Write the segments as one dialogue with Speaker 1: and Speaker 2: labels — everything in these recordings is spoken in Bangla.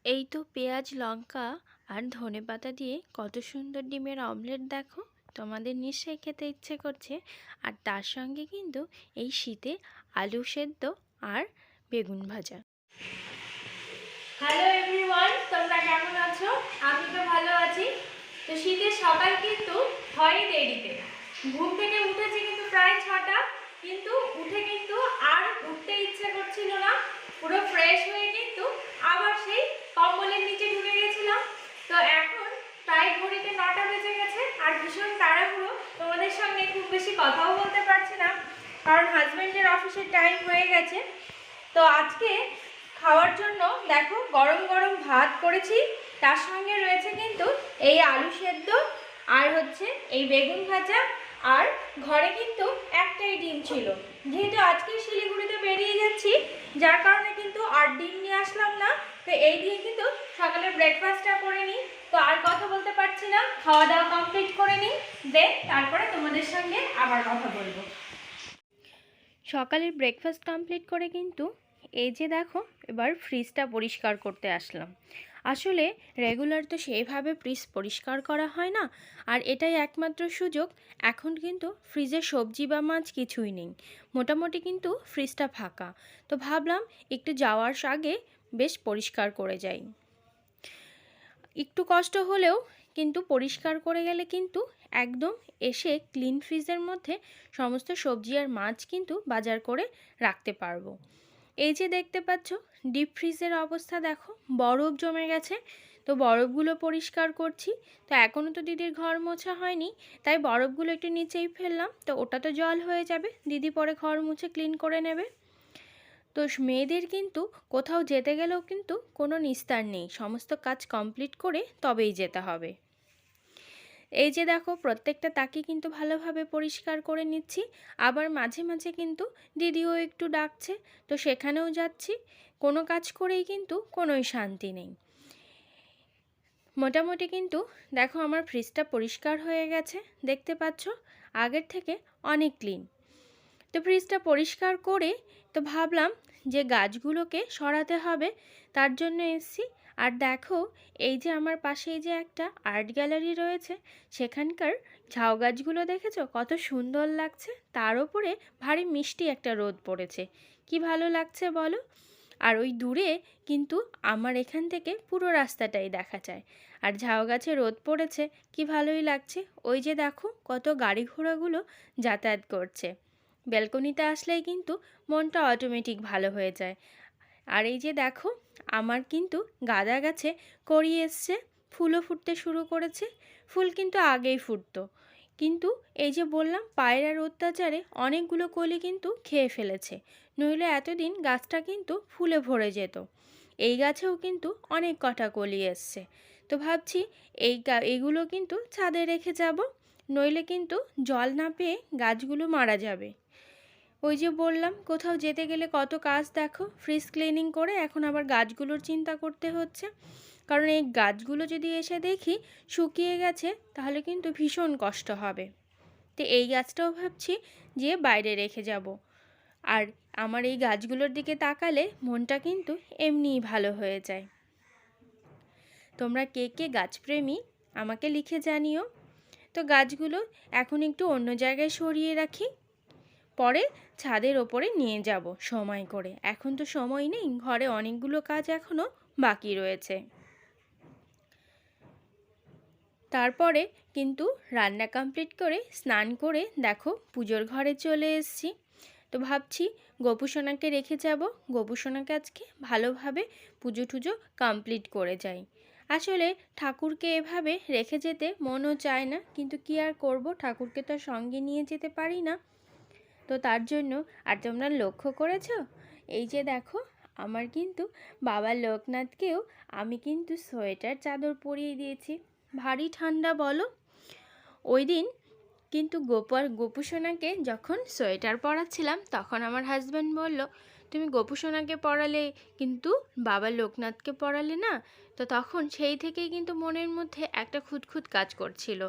Speaker 1: এই তো পেঁয়াজ লঙ্কা আর ধনেপাতা দিয়ে কত সুন্দর ডিমের অমলেট দেখো। তোমাদের নিশ্চয়ই খেতে ইচ্ছে করছে। আর তার সঙ্গে কিন্তু এই শীতে আলু সেদ্ধ আর বেগুন ভাজা। হ্যালো এভরিওয়ান, তোমরা কেমন আছো? আমি তো ভালো আছি। তো শীতের সকাল কিন্তু হয় দেরিতে। ঘুম থেকে উঠেছি কিন্তু প্রায় 6টা, কিন্তু উঠে কিন্তু আর উঠতে ইচ্ছে করছিল না। পুরো ফ্রেশ হয়ে কিন্তু আবার সেই কম্বলের নিচে ঢুকে গেছিলাম। তো এখন প্রায় ঘড়িতে 9টা বেজে গেছে আর ভীষণ তাড়াহুড়ো। তোমাদের সঙ্গে খুব বেশি কথাও বলতে পারছি না, কারণ হাজবেন্ডের অফিসের টাইম হয়ে গেছে। তো আজকে খাওয়ার জন্য দেখো গরম গরম ভাত করেছি, তার সঙ্গে রয়েছে কিন্তু এই আলু সেদ্ধ আর হচ্ছে এই বেগুন ভাজা। আর ঘরে কিন্তু একটাই ডিম ছিল, যেহেতু আজকে শিলিগুড়িতে বেরিয়ে যাচ্ছি, যার কারণে কিন্তু আর ডিম নিয়ে আসলাম না। তো এই দিয়ে কিন্তু সকালে ব্রেকফাস্টটা করে নিই। তো আর কথা বলতে পারছি না, খাওয়া দাওয়া কমপ্লিট করে নিই, দেন তারপরে তোমাদের সঙ্গে আবার কথা বলবো। সকালের ব্রেকফাস্ট কমপ্লিট করে কিন্তু এই যে দেখো এবার ফ্রিজটা পরিষ্কার করতে আসলাম। আসলে রেগুলার তো সেইভাবে ফ্রিজ পরিষ্কার করা হয় না, আর এটাই একমাত্র সুযোগ। এখন কিন্তু ফ্রিজে সবজি বা মাছ কিছুই নেই, মোটামুটি কিন্তু ফ্রিজটা ফাঁকা। তো ভাবলাম একটু যাওয়ার আগে বেশ পরিষ্কার করে যাই। একটু কষ্ট হলেও কিন্তু পরিষ্কার করে গেলে কিন্তু একদম এসে ক্লিন ফ্রিজের মধ্যে সমস্ত সবজি আর মাছ কিন্তু বাজার করে রাখতে পারবো। এই যে দেখতে পাচ্ছ ডিপ ফ্রিজের অবস্থা দেখো, বরফ জমে গেছে। তো বরফগুলো পরিষ্কার করছি। তো এখনও তো দিদির ঘর মোছা হয়নি, তাই বরফগুলো একটু নিচেই ফেললাম। তো ওটা তো জল হয়ে যাবে, দিদি পরে ঘর মুছে ক্লিন করে নেবে। তো মেয়েদের কিন্তু কোথাও যেতে গেলেও কিন্তু কোনো নিস্তার নেই, সমস্ত কাজ কমপ্লিট করে তবেই যেতে হবে। এই যে দেখো প্রত্যেকটা তাকি কিন্তু ভালোভাবে পরিষ্কার করে নিচ্ছি। আবার মাঝে মাঝে কিন্তু দিদিও একটু ডাকছে, তো সেখানেও যাচ্ছি। কোনো কাজ করেই কিন্তু কোনোই শান্তি নেই। মোটামুটি কিন্তু দেখো আমার ফ্রিজটা পরিষ্কার হয়ে গেছে, দেখতে পাচ্ছ আগের থেকে অনেক ক্লিন। তো ফ্রিজটা পরিষ্কার করে তো ভাবলাম যে গাছগুলোকে সরাতে হবে, তার জন্য এসেছি। আর দেখো এই যে আমার পাশেই যে একটা আর্ট গ্যালারি রয়েছে, সেখানকার ঝাউ গাছগুলো দেখেছো কত সুন্দর লাগছে। তার উপরে ভারী মিষ্টি একটা রোদ পড়েছে, কি ভালো লাগছে বলো। আর ওই দূরে কিন্তু আমার এখান থেকে পুরো রাস্তাটাই দেখা যায়। আর ঝাউ গাছে রোদ পড়েছে, কি ভালোই লাগছে। ওই যে দেখো কত গাড়ি ঘোড়াগুলো যাতায়াত করছে। ব্যালকনিতে আসলেই কিন্তু মনটা অটোমেটিক ভালো হয়ে যায়। আর এই যে দেখো আমার কিন্তু গাঁদা গাছে কড়ি এসছে, ফুলও ফুটতে শুরু করেছে। ফুল কিন্তু আগেই ফুটতো, কিন্তু এই যে বললাম পায়রার অত্যাচারে অনেকগুলো কলি কিন্তু খেয়ে ফেলেছে, নইলে এতদিন গাছটা কিন্তু ফুলে ভরে যেত। এই গাছেও কিন্তু অনেক কটা কলি এসছে। তো ভাবছি এইগুলো কিন্তু ছাদে রেখে যাব, নইলে কিন্তু জল না পেয়ে গাছগুলো মারা যাবে। ওই যে বললাম কোথাও যেতে গেলে কত কাজ দেখো, ফ্রিজ ক্লিনিং করে এখন আবার গাছগুলোর চিন্তা করতে হচ্ছে। কারণ এই গাছগুলো যদি এসে দেখি শুকিয়ে গেছে, তাহলে কিন্তু ভীষণ কষ্ট হবে। তো এই গাছটাও ভাবছি যে বাইরে রেখে যাব। আর আমার এই গাছগুলোর দিকে তাকালে মনটা কিন্তু এমনিই ভালো হয়ে যায়। তোমরা কে কে গাছপ্রেমী আমাকে লিখে জানিও। তো গাছগুলো এখন একটু অন্য জায়গায় সরিয়ে রাখি, পরে ছাদের ওপরে নিয়ে যাব সময় করে। এখন তো সময় নেই, ঘরে অনেকগুলো কাজ এখনও বাকি রয়েছে। তারপরে কিন্তু রান্না কমপ্লিট করে স্নান করে দেখো পুজোর ঘরে চলে এসেছি। তো ভাবছি গোপুসোনাকে রেখে যাব, গোপুসোনাকে আজকে ভালোভাবে পুজো টুজো কমপ্লিট করে যাই। আসলে ঠাকুরকে এভাবে রেখে যেতে মনও চায় না, কিন্তু কি আর করব, ঠাকুরকে তো সঙ্গে নিয়ে যেতে পারি না। তো তার জন্য, আর তোমরা লক্ষ্য করেছো এই যে দেখো আমার কিন্তু বাবা লোকনাথকেও আমি কিন্তু সোয়েটার চাদর পরিয়ে দিয়েছি, ভারী ঠান্ডা বলো। ওই দিন কিন্তু গোপুসোনাকে যখন সোয়েটার পরাচ্ছিলাম, তখন আমার হাজব্যান্ড বলল, তুমি গোপুসোনাকে পরালে কিন্তু বাবা লোকনাথকে পরালে না। তো তখন সেই থেকেই কিন্তু মনের মধ্যে একটা খুঁতখুঁত কাজ করছিল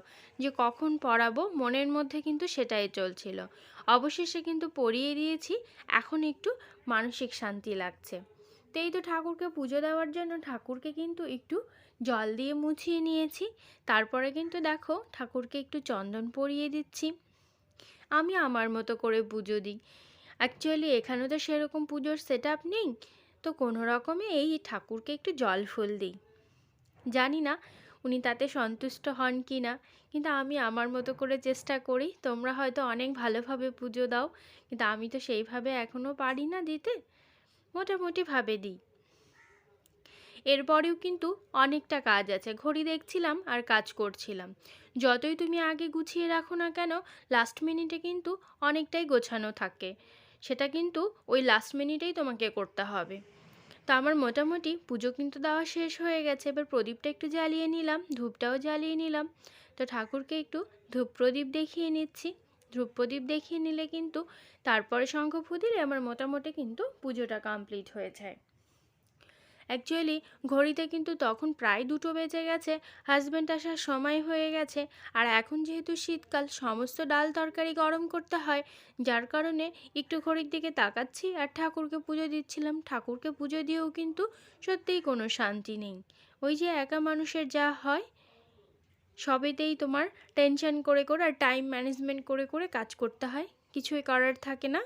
Speaker 1: যে কখন পরাবো, মনের মধ্যে কিন্তু সেটাই চলছিল। অবশেষে কিন্তু পরিয়ে দিয়েছি, এখন একটু মানসিক শান্তি লাগছে। তো এই তো ঠাকুরকে পুজো দেওয়ার জন্য ঠাকুরকে কিন্তু একটু জল দিয়ে মুছিয়ে নিয়েছি। তারপরে কিন্তু দেখো ঠাকুরকে একটু চন্দন পরিয়ে দিচ্ছি। আমি আমার মতো করে পুজো দিই। অ্যাকচুয়ালি এখানে তো সেরকম পুজোর সেট আপ নেই, তো কোনো রকমে এই ঠাকুরকে একটু জল ফুল দিই। জানি না উনি তাতে সন্তুষ্ট হন কি না, কিন্তু আমি আমার মতো করে চেষ্টা করি। তোমরা হয়তো অনেক ভালোভাবে পুজো দাও, কিন্তু আমি তো সেইভাবে এখনও পারি না দিতে, মোটামুটিভাবে দিই। এরপরেও কিন্তু অনেকটা কাজ আছে। ঘড়ি দেখছিলাম আর কাজ করছিলাম। যতই তুমি আগে গুছিয়ে রাখো না কেন, লাস্ট মিনিটে কিন্তু অনেকটাই গোছানো থাকে। সেটা কিন্তু ওই লাস্ট মিনিটেই তোমাকে করতে হবে। তো আমার মোটামুটি পুজো কিন্তু দেওয়া শেষ হয়ে গেছে। এবার প্রদীপটা একটু জ্বালিয়ে নিলাম, ধূপটাও জ্বালিয়ে নিলাম। তো ঠাকুরকে একটু ধূপ প্রদীপ দেখিয়ে নিচ্ছি। ধূপ প্রদীপ দেখিয়ে নিলে কিন্তু তারপরে শঙ্খ ফু দিলে আমার মোটামুটি কিন্তু পুজোটা কমপ্লিট হয়ে যায়। অ্যাকচুয়ালি ঘড়িতে কিন্তু তখন প্রায় 2টো বেজে গেছে, হাজব্যান্ড আসার সময় হয়ে গেছে। আর এখন যেহেতু শীতকাল, সমস্ত ডাল তরকারি গরম করতে হয়, যার কারণে একটু ঘড়ির দিকে তাকাচ্ছি আর ঠাকুরকে পুজো দিচ্ছিলাম। ঠাকুরকে পুজো দিয়েও কিন্তু সত্যিই কোনো শান্তি নেই। ওই যে একা মানুষের যা হয়, সবেতেই তোমার টেনশন করে করে আর টাইম ম্যানেজমেন্ট করে করে কাজ করতে হয়, কিছুই করার থাকে না।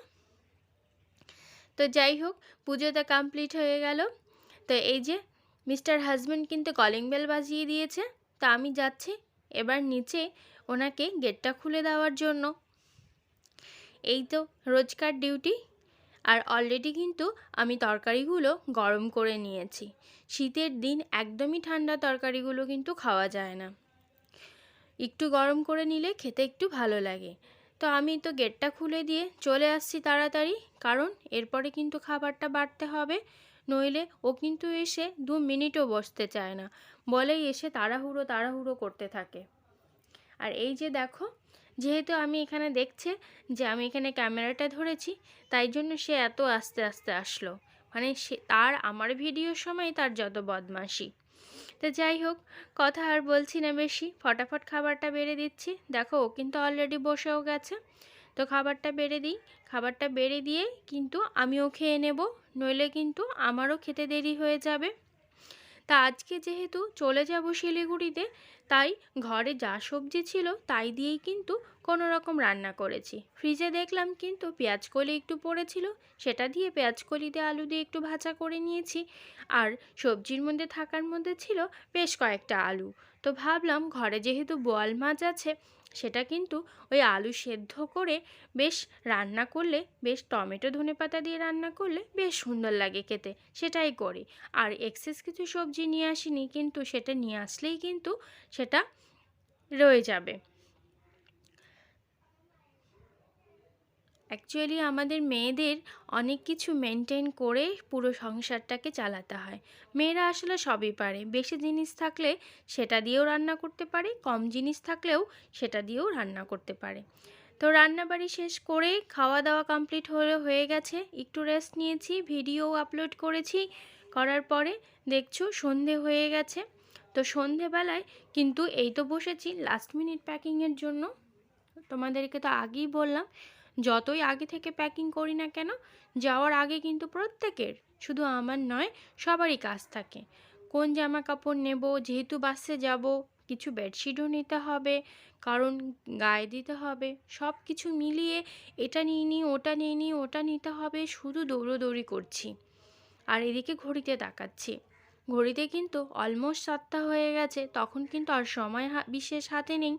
Speaker 1: তো যাই হোক, পুজোটা কমপ্লিট হয়ে গেল। তো এই যে মিস্টার হাজব্যান্ড কিন্তু কলিং বেল বাজিয়ে দিয়েছে। তা আমি যাচ্ছি এবার নিচে ওনাকে গেটটা খুলে দেওয়ার জন্য। এই তো রোজকার ডিউটি। আর অলরেডি কিন্তু আমি তরকারিগুলো গরম করে নিয়েছি। শীতের দিন একদমই ঠান্ডা তরকারিগুলো কিন্তু খাওয়া যায় না, একটু গরম করে নিলে খেতে একটু ভালো লাগে। তো আমি তো গেটটা খুলে দিয়ে চলে আসছি তাড়াতাড়ি, কারণ এরপরে কিন্তু খাবারটা বাড়তে হবে। নইলে ও কিন্তু এসে 2 মিনিটও বসতে চায় না, বলেই এসে তাড়াহুড়ো তাড়াহুড়ো করতে থাকে। আর এই যে দেখো, যেহেতু আমি এখানে দেখছে যে আমি এখানে ক্যামেরাটা ধরেছি, তাই জন্য সে এত আস্তে আস্তে আসলো। মানে সে তার আমার ভিডিওর সময় তার যত বদমাশি। তো যাই হোক, কথা আর বলছি না বেশি, ফটাফট খাবারটা বেড়ে দিচ্ছি। দেখো ও কিন্তু অলরেডি বসেও গেছে। তো খাবারটা বেড়ে দিই। খাবারটা বেড়ে দিয়ে কিন্তু আমিও খেয়ে নেব, নইলে কিন্তু আমারও খেতে দেরি হয়ে যাবে। তা আজকে যেহেতু চলে যাব শিলিগুড়িতে, তাই ঘরে যা সবজি ছিল তাই দিয়েই কিন্তু কোনো রকম রান্না করেছি। ফ্রিজে দেখলাম কিন্তু পেঁয়াজকলি একটু পড়েছিল, সেটা দিয়ে পেঁয়াজকলি দিয়ে আলু দিয়ে একটু ভাজা করে নিয়েছি। আর সবজির মধ্যে থাকার মধ্যে ছিল বেশ কয়েকটা আলু। তো ভাবলাম ঘরে যেহেতু বোয়াল মাছ আছে, সেটা কিন্তু ওই আলু সেদ্ধ করে বেশ রান্না করলে, বেশ টমেটো ধনেপাতা দিয়ে রান্না করলে বেশ সুন্দর লাগে খেতে, সেটাই করি। আর এক্সেস কিছু সবজি নিয়ে আসিনি, কিন্তু সেটা নিয়ে আসলেই কিন্তু সেটা রয়ে যাবে। অ্যাকচুয়ালি আমাদের মেয়েদের অনেক কিছু মেনটেন করে পুরো সংসারটাকে চালাতে হয়। মেয়েরা আসলে সবই পারে, বেশি জিনিস থাকলে সেটা দিয়েও রান্না করতে পারে, কম জিনিস থাকলেও সেটা দিয়েও রান্না করতে পারে। তো রান্নাবাড়ি শেষ করে খাওয়া দাওয়া কমপ্লিট হয়ে গেছে, একটু রেস্ট নিয়েছি, ভিডিও আপলোড করেছি। করার পরে দেখছো সন্ধে হয়ে গেছে। তো সন্ধেবেলায় কিন্তু এই তো বসেছি লাস্ট মিনিট প্যাকিংয়ের জন্য। তোমাদেরকে তো আগেই বললাম, যতই আগে থেকে প্যাকিং করি না কেন, যাওয়ার আগে কিন্তু প্রত্যেকের, শুধু আমার নয় সবারই কাজ থাকে। কোন জামা কাপড় নেব, যেহেতু বাসে যাব, কিছু বেডশিটও নিতে হবে, কারণ গায়ে দিতে হবে। সব কিছু মিলিয়ে এটা নিয়ে নিই, ওটা নিয়ে নিই, ওটা নিতে হবে, শুধু দৌড়োদৌড়ি করছি। আর এদিকে ঘড়িতে তাকাচ্ছি, ঘড়িতে কিন্তু অলমোস্ট 7টা হয়ে গেছে। তখন কিন্তু আর সময় বিশেষ হাতে নেই।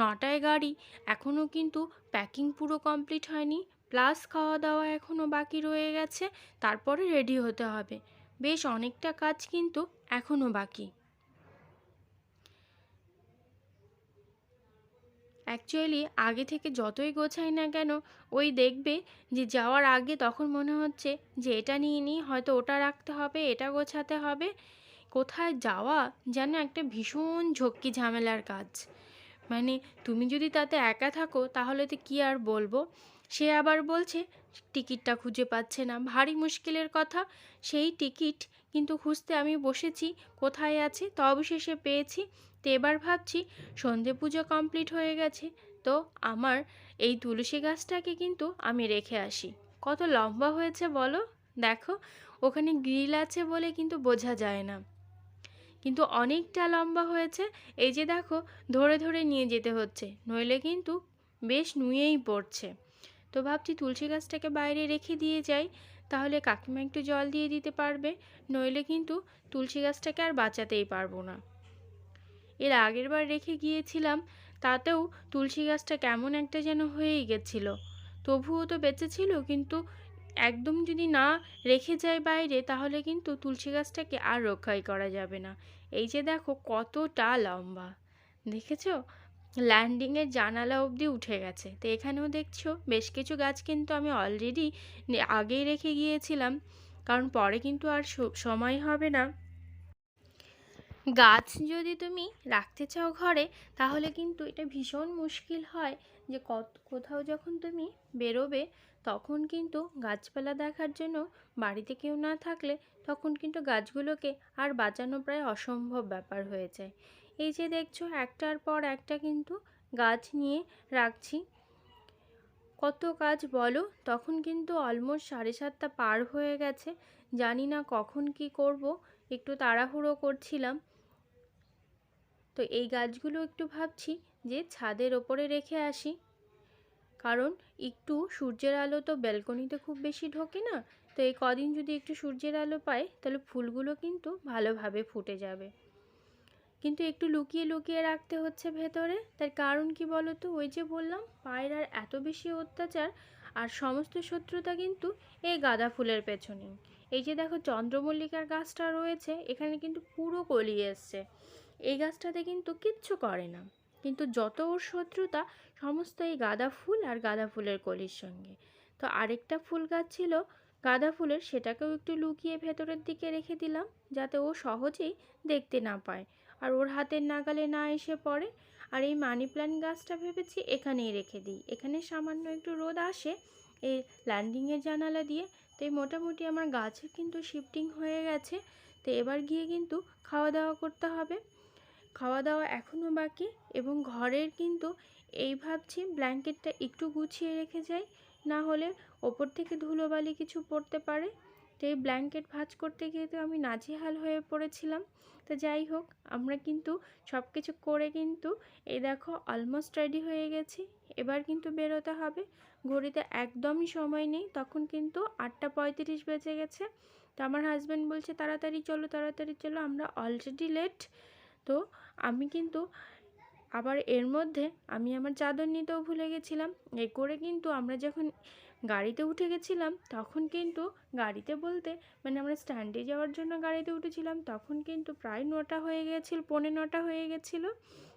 Speaker 1: 9টায় গাড়ি, এখনও কিন্তু প্যাকিং পুরো কমপ্লিট হয়নি, প্লাস খাওয়া দাওয়া এখনও বাকি রয়ে গেছে, তারপরে রেডি হতে হবে। বেশ অনেকটা কাজ কিন্তু এখনও বাকি। অ্যাকচুয়ালি আগে থেকে যতই গোছাই না কেন, ওই দেখবে যে যাওয়ার আগে তখন মনে হচ্ছে যে এটা নিয়ে নিই, হয়তো ওটা রাখতে হবে, এটা গোছাতে হবে। কোথায় যাওয়া যেন একটা ভীষণ ঝক্কি ঝামেলার কাজ। মানে তুমি যদি তাতে একা থাকো তাহলে তো কী আর বলবো। সে আবার বলছে টিকিটটা খুঁজে পাচ্ছে না, ভারী মুশকিলের কথা। সেই টিকিট কিন্তু খুঁজতে আমি বসেছি, কোথায় আছে, তো অবশেষে পেয়েছি। তো এবার ভাবছি সন্ধে পুজো কমপ্লিট হয়ে গেছে, তো আমার এই তুলসী গাছটাকে কিন্তু আমি রেখে আসি। কত লম্বা হয়েছে বলো, দেখো। ওখানে গ্রিল আছে বলে কিন্তু বোঝা যায় না, কিন্তু অনেকটা লম্বা হয়েছে। এই যে দেখো, ধরে ধরে নিয়ে যেতে হচ্ছে, নইলে কিন্তু বেশ নুয়েই পড়ছে। তো ভাবছি তুলসী গাছটাকে বাইরে রেখে দিয়ে যাই, তাহলে কাকিমা একটু জল দিয়ে দিতে পারবে, নইলে কিন্তু তুলসী গাছটাকে আর বাঁচাতেই পারবো না। এর আগের বার রেখে গিয়েছিলাম, তাতেও তুলসী গাছটা কেমন একটা যেন হয়েই গেছিল, তবুও তো বেঁচে ছিল। কিন্তু একদম যদি না রেখে যায় বাইরে, তাহলে কিন্তু তুলসী গাছটাকে আর রক্ষাই করা যাবে না। এই যে দেখো কতটা লম্বা, দেখেছো? ল্যান্ডিংয়ের জানালা অবধি উঠে গেছে। তো এখানেও দেখছো বেশ কিছু গাছ কিন্তু আমি অলরেডি আগেই রেখে গিয়েছিলাম, কারণ পরে কিন্তু আর সময় হবে না। গাছ যদি তুমি রাখতে চাও ঘরে, তাহলে কিন্তু এটা ভীষণ মুশকিল হয় যে কোথাও যখন তুমি বেরোবে, তখন কিন্তু গাছপালা দেখার জন্য বাড়িতে কেউ না থাকলে তখন কিন্তু গাছগুলোকে আর বাঁচানো প্রায় অসম্ভব ব্যাপার হয়ে যায়। এই যে দেখছো একটার পর একটা কিন্তু গাছ নিয়ে রাখছি। কত কাজ বলো, তখন কিন্তু অলমোস্ট 7:30 পার হয়ে গেছে। জানি না কখন কি করব, একটু তাড়াহুড়ো করছিলাম। তো এই গাছগুলো একটু ভাবছি যে ছাদের ওপরে রেখে আসি, কারণ একটু সূর্যের আলো তো ব্যালকনিতে খুব বেশি ঢোকে না। তো এই কদিন যদি একটু সূর্যের আলো পাই, তাহলে ফুলগুলো কিন্তু ভালোভাবে ফুটে যাবে। কিন্তু একটু লুকিয়ে লুকিয়ে রাখতে হচ্ছে ভেতরে। তার কারণ কি বলো তো? ওই যে বললাম, পায়রার এত বেশি অত্যাচার, আর সমস্ত শত্রুতা কিন্তু এই গাঁদা ফুলের পেছনেই। এই যে দেখো চন্দ্রমল্লিকার গাছটা রয়েছে, এখানে কিন্তু পুরো কলি এসছে। এই গাছটাতে কিন্তু কিচ্ছু করে না, কিন্তু যত ওর শত্রুতা সমস্ত এই গাঁদা ফুল আর গাঁদা ফুলের কলির সঙ্গে। তো আরেকটা ফুল গাছ ছিল গাঁদা ফুলের, সেটাকেও একটু লুকিয়ে ভেতরের দিকে রেখে দিলাম, যাতে ও সহজেই দেখতে না পায় আর ওর হাতের নাগালে না এসে পড়ে। আর এই মানি প্ল্যান্ট গাছটা ভেবেছি এখানেই রেখে দিই, এখানে সামান্য একটু রোদ আসে এই ল্যান্ডিংয়ের জানালা দিয়ে। তো এই মোটামুটি আমার গাছের কিন্তু শিফটিং হয়ে গেছে। তো এবার গিয়ে কিন্তু খাওয়া দাওয়া করতে হবে। খাওয়া দাওয়া এখনও বাকি, এবং ঘরের কিন্তু এই ভাবছি ব্ল্যাঙ্কেটটা একটু গুছিয়ে রেখে যাই, না হলে ওপর থেকে ধুলোবালি কিছু পড়তে পারে। তো এই ব্ল্যাঙ্কেট ভাঁজ করতে গিয়ে তো আমি নাজেহাল হয়ে পড়েছিলাম। তো যাই হোক, আমরা কিন্তু সব কিছু করে কিন্তু এই দেখো অলমোস্ট রেডি হয়ে গেছি। এবার কিন্তু বেরোতে হবে। ঘড়িতে একদমই সময় নেই, তখন কিন্তু 8:35 বেজে গেছে। তো আমার হাজব্যান্ড বলছে তাড়াতাড়ি চলো তাড়াতাড়ি চলো, আমরা অলরেডি লেট। তো আমি কিন্তু আবার এর মধ্যে আমি আমার চাদর নিতেও ভুলে গেছিলাম। এ করে কিন্তু আমরা যখন গাড়িতে উঠে গেছিলাম, তখন কিন্তু গাড়িতে বলতে মানে আমরা স্ট্যান্ডে যাওয়ার জন্য গাড়িতে উঠেছিলাম, তখন কিন্তু প্রায় 9টা হয়ে গেছিল, 9:45 হয়ে গেছিলো।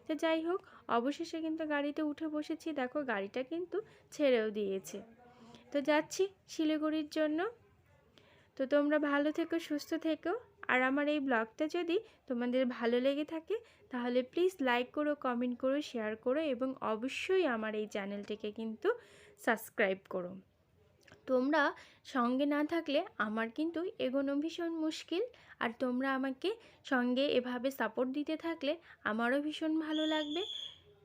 Speaker 1: তো যাই হোক, অবশেষে কিন্তু গাড়িতে উঠে বসেছি। দেখো গাড়িটা কিন্তু ছেড়েও দিয়েছে। তো যাচ্ছি শিলিগুড়ির জন্য। তো তোমরা ভালো থেকো, সুস্থ থেকো। আর আমার এই ব্লগটা যদি তোমাদের ভালো লেগে থাকে, তাহলে প্লিজ লাইক করো, কমেন্ট করো, শেয়ার করো, এবং অবশ্যই আমার এই চ্যানেলটিকে কিন্তু সাবস্ক্রাইব করো। তোমরা সঙ্গে না থাকলে আমার কিন্তু এগোনো ভীষণ মুশকিল, আর তোমরা আমাকে সঙ্গে এভাবে সাপোর্ট দিতে থাকলে আমারও ভীষণ ভালো লাগবে,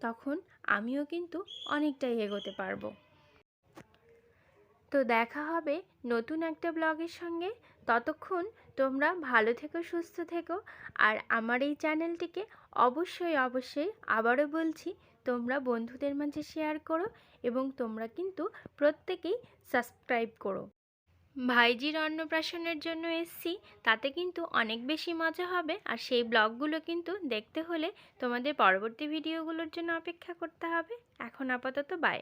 Speaker 1: তখন আমিও কিন্তু অনেকটাই এগোতে পারবো। তো দেখা হবে নতুন একটা ব্লগের সঙ্গে। ততক্ষণ তোমরা ভালো থেকো, সুস্থ থেকো। আর আমার এই চ্যানেলটিকে অবশ্যই অবশ্যই আবারও বলছি, তোমরা বন্ধুদের মাঝে শেয়ার করো, এবং তোমরা কিন্তু প্রত্যেকেই সাবস্ক্রাইব করো। ভাইজির অন্নপ্রাশনের জন্য এসছি, তাতে কিন্তু অনেক বেশি মজা হবে। আর সেই ব্লগগুলো কিন্তু দেখতে হলে তোমাদের পরবর্তী ভিডিওগুলোর জন্য অপেক্ষা করতে হবে। এখন আপাতত বাই।